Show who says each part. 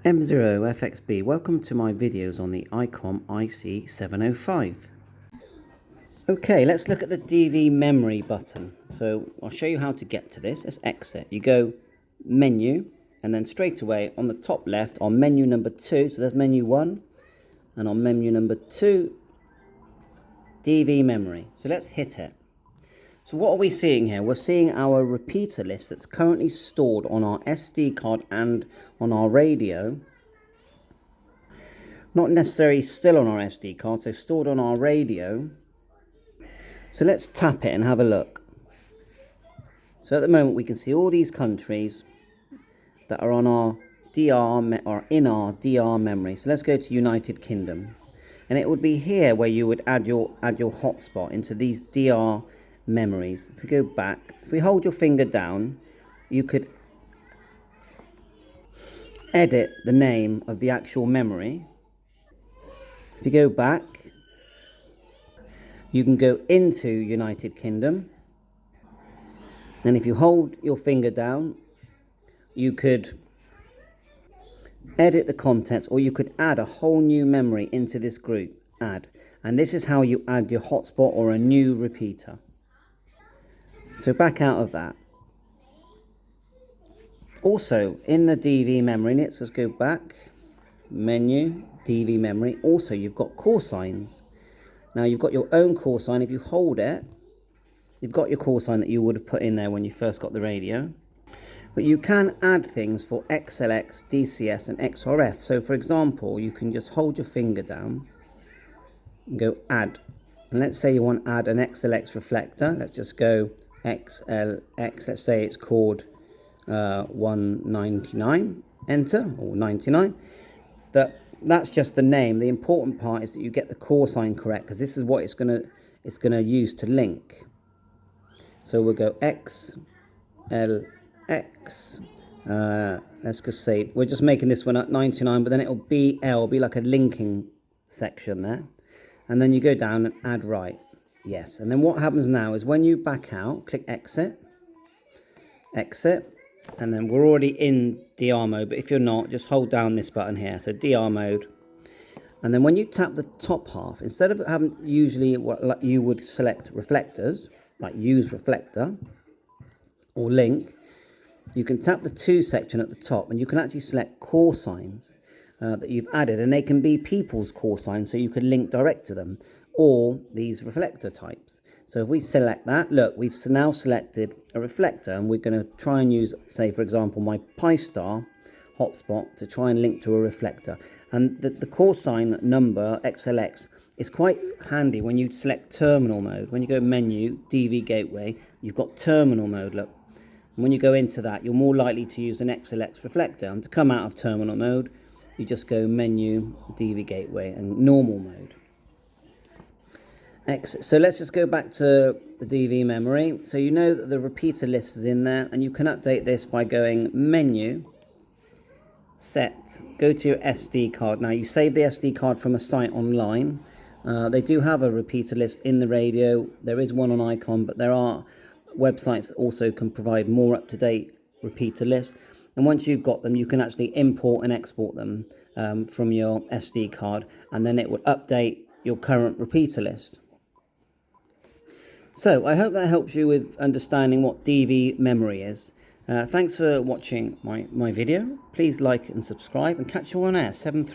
Speaker 1: M0FXB, welcome to my videos on the ICOM IC-705. Okay, let's look at the DV memory button. So I'll show you how to get to this. Let's exit. You go menu, and then straight away on the top left on menu number 2, so there's menu 1, and on menu number 2, DV memory. So let's hit it. So what are we seeing here? We're seeing our repeater list that's currently stored on our SD card and on our radio. Not necessarily still on our SD card, so stored on our radio. So let's tap it and have a look. So at the moment we can see all these countries that are on our DR or in our DR memory. So let's go to United Kingdom. And it would be here where you would add your hotspot into these DR memories. If we go back, if we hold your finger down, you could edit the name of the actual memory. If you go back, you can go into United Kingdom, and if you hold your finger down, you could edit the contents, or you could add a whole new memory into this group. Add, and this is how you add your hotspot or a new repeater. So back out of that. Also in the DV memory, let's go back, menu, DV memory. Also you've got call signs. Now you've got your own call sign. If you hold it, you've got your call sign that you would have put in there when you first got the radio. But you can add things for XLX, DCS and XRF. So for example, you can just hold your finger down and go add. And let's say you want to add an XLX reflector. Let's just go XLX, let's say it's called 199, enter, or 99. That's just the name. The important part is that you get the call sign correct, because this is what it's gonna use to link. So we'll go XLX, let's just say, we're just making this one at 99, but then it'll be like a linking section there. And then you go down and add right. Yes, and then what happens now is when you back out, click exit, and then we're already in DR mode, but if you're not, just hold down this button here, so DR mode. And then when you tap the top half, instead of having usually what you would select reflectors, like use reflector or link, you can tap the 2 section at the top, and you can actually select call signs that you've added, and they can be people's call signs, so you can link direct to them, or these reflector types. So if we select that, look, we've now selected a reflector, and we're going to try and use, say for example, my Pi-Star hotspot to try and link to a reflector. And the call sign number XLX is quite handy when you select terminal mode. When you go menu, DV gateway, you've got terminal mode, look. And when you go into that, you're more likely to use an XLX reflector. And to come out of terminal mode, you just go menu, DV gateway, and normal mode. Exit. So let's just go back to the DV memory. So you know that the repeater list is in there, and you can update this by going menu, set, go to your SD card. Now you save the SD card from a site online. They do have a repeater list in the radio. There is one on ICOM, but there are websites that also can provide more up-to-date repeater lists. And once you've got them, you can actually import and export them from your SD card, and then it would update your current repeater list. So I hope that helps you with understanding what DV memory is. Thanks for watching my video. Please like and subscribe, and catch you on air 7-3.